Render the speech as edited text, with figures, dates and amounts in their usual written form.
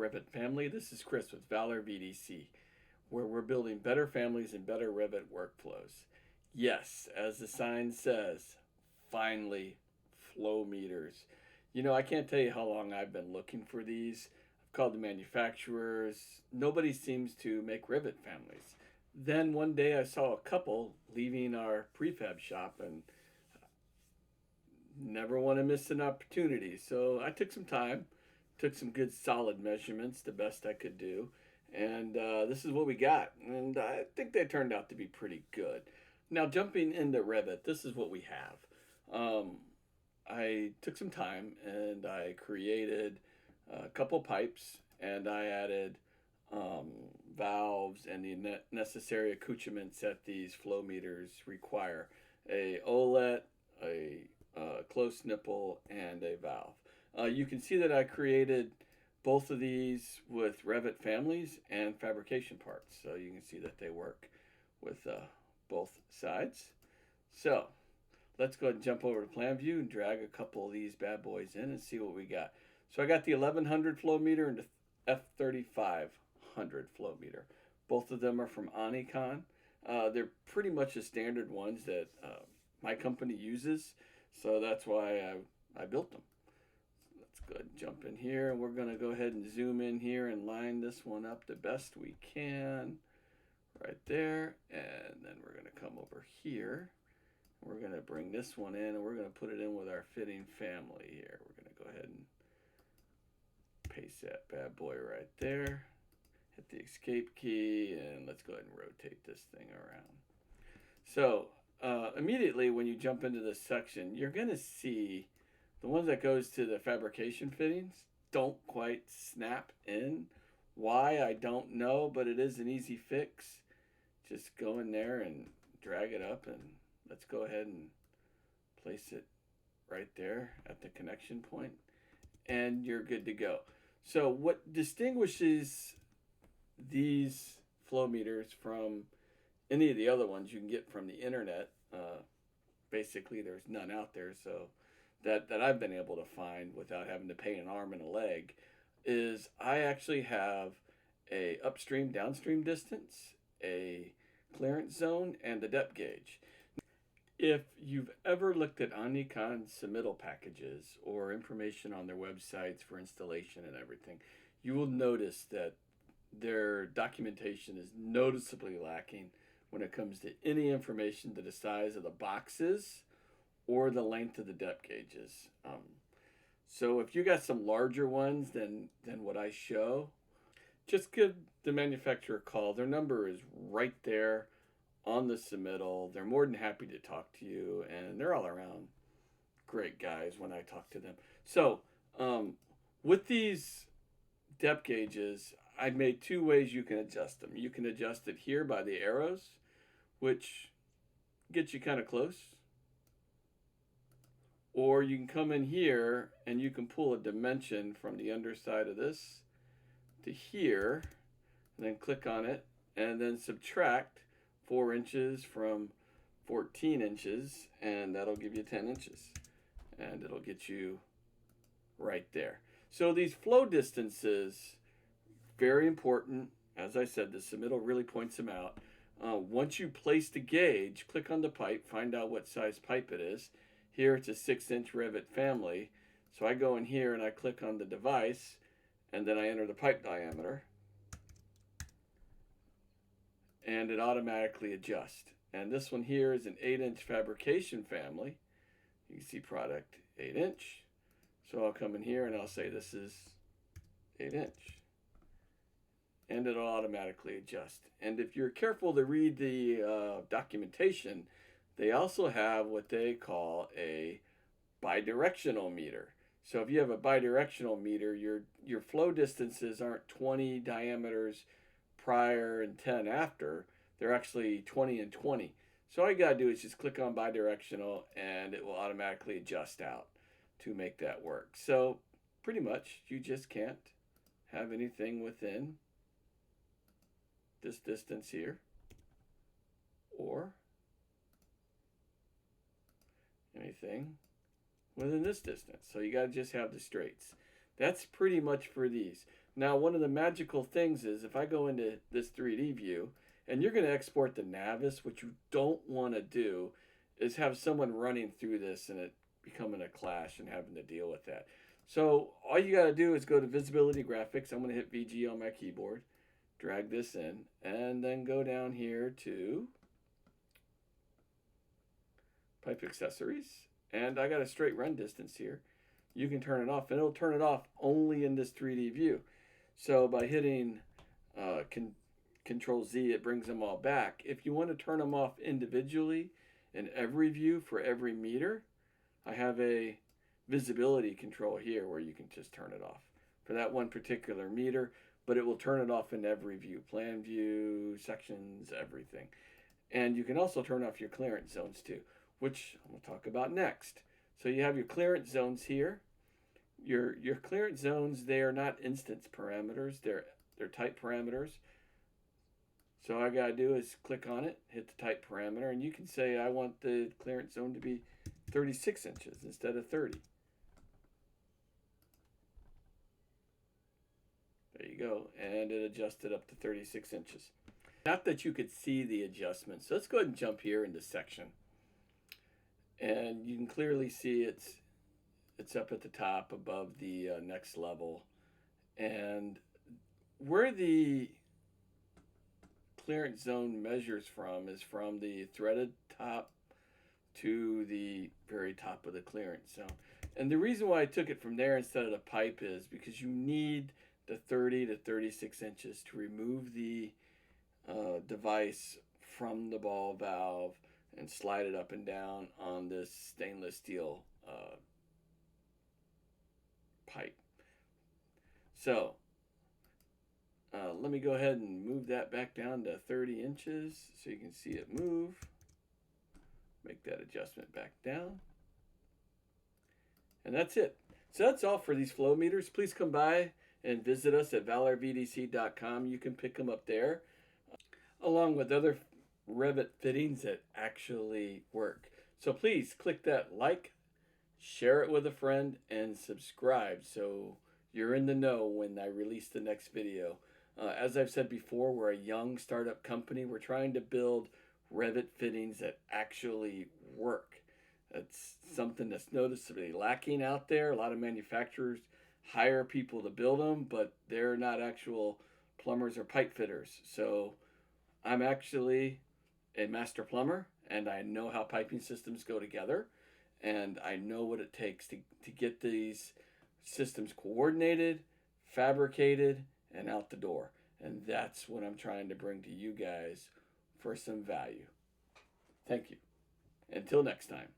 Revit family. This is Chris with ValorVDC, where we're building better families and better Revit workflows. Yes, as the sign says, finally, flow meters. You know, I can't tell you how long I've been looking for these. I've called the manufacturers. Nobody seems to make Revit families. Then one day I saw a couple leaving our prefab shop and never want to miss an opportunity. So I took some time, took some good solid measurements, the best I could do, and this is what we got. And I think they turned out to be pretty good. Now, jumping into Revit, this is what we have. I took some time and I created a couple pipes and I added valves and the necessary accoutrements that these flow meters require: a OLET, a close nipple, and a valve. You can see that I created both of these with Revit families and fabrication parts, so you can see that they work with both sides. So let's go ahead and jump over to plan view and drag a couple of these bad boys in and see what we got. So I got the 1100 flow meter and the F3500 flow meter. Both of them are from Onicon. They're pretty much the standard ones that my company uses, so that's why I built them. Let's go ahead and jump in here, and we're going to go ahead and zoom in here and line this one up the best we can right there. And then we're going to come over here. We're going to bring this one in, and we're going to put it in with our fitting family here. We're going to go ahead and paste that bad boy right there. Hit the escape key, and let's go ahead and rotate this thing around. So immediately when you jump into this section, you're going to see the ones that goes to the fabrication fittings don't quite snap in. Why, I don't know, but it is an easy fix. Just go in there and drag it up, and let's go ahead and place it right there at the connection point, and you're good to go. So what distinguishes these flow meters from any of the other ones you can get from the internet, basically there's none out there, so that I've been able to find without having to pay an arm and a leg, is I actually have a upstream downstream distance, a clearance zone, and a depth gauge. If you've ever looked at Onicon's submittal packages or information on their websites for installation and everything, you will notice that their documentation is noticeably lacking when it comes to any information to the size of the boxes or the length of the depth gauges. So if you got some larger ones than what I show, just give the manufacturer a call. Their number is right there on the submittal. They're more than happy to talk to you, and they're all around great guys when I talk to them. So with these depth gauges, I made two ways you can adjust them. You can adjust it here by the arrows, which gets you kind of close. Or you can come in here and you can pull a dimension from the underside of this to here, and then click on it, and then subtract 4 inches from 14 inches, and that'll give you 10 inches. And it'll get you right there. So these flow distances, very important. As I said, the submittal really points them out. Once you place the gauge, click on the pipe, find out what size pipe it is. Here it's a 6-inch Revit family. So I go in here and I click on the device, and then I enter the pipe diameter, and it automatically adjusts. And this one here is an 8-inch fabrication family. You can see product 8-inch. So I'll come in here and I'll say this is 8-inch. And it'll automatically adjust. And if you're careful to read the documentation, they also have what they call a bi-directional meter. So if you have a bi-directional meter, your flow distances aren't 20 diameters prior and 10 after. They're actually 20 and 20. So all you gotta do is just click on bi-directional, and it will automatically adjust out to make that work. So pretty much you just can't have anything within this distance here, or anything within this distance. So you got to just have the straights. That's pretty much for these. Now, one of the magical things is if I go into this 3D view, and you're going to export the Navis, what you don't want to do is have someone running through this and it becoming a clash and having to deal with that. So all you got to do is go to Visibility Graphics. I'm going to hit VG on my keyboard, drag this in, and then go down here to Pipe Accessories. And I got a straight run distance here. You can turn it off, and it'll turn it off only in this 3D view. So by hitting Control Z, it brings them all back. If you want to turn them off individually in every view for every meter, I have a visibility control here where you can just turn it off for that one particular meter, but it will turn it off in every view, plan view, sections, everything. And you can also turn off your clearance zones too, which I'm going to talk about next. So you have your clearance zones here. Your clearance zones, they are not instance parameters, they're type parameters. So all I gotta do is click on it, hit the type parameter, and you can say I want the clearance zone to be 36 inches instead of 30. There you go, and it adjusted up to 36 inches. Not that you could see the adjustment, so let's go ahead and jump here into section. And you can clearly see it's up at the top above the next level. And where the clearance zone measures from is from the threaded top to the very top of the clearance zone. And the reason why I took it from there instead of the pipe is because you need the 30 to 36 inches to remove the device from the ball valve and slide it up and down on this stainless steel pipe. So let me go ahead and move that back down to 30 inches so you can see it move. Make that adjustment back down. And that's it. So that's all for these flow meters. Please come by and visit us at ValorVDC.com. You can pick them up there, along with other Revit fittings that actually work. So please click that like, share it with a friend, and subscribe so you're in the know when I release the next video. As I've said before, we're a young startup company. We're trying to build Revit fittings that actually work. That's something that's noticeably lacking out there. A lot of manufacturers hire people to build them, but they're not actual plumbers or pipe fitters. So I'm actually a master plumber, and I know how piping systems go together, and I know what it takes to get these systems coordinated, fabricated, and out the door. And that's what I'm trying to bring to you guys for some value. Thank you. Until next time.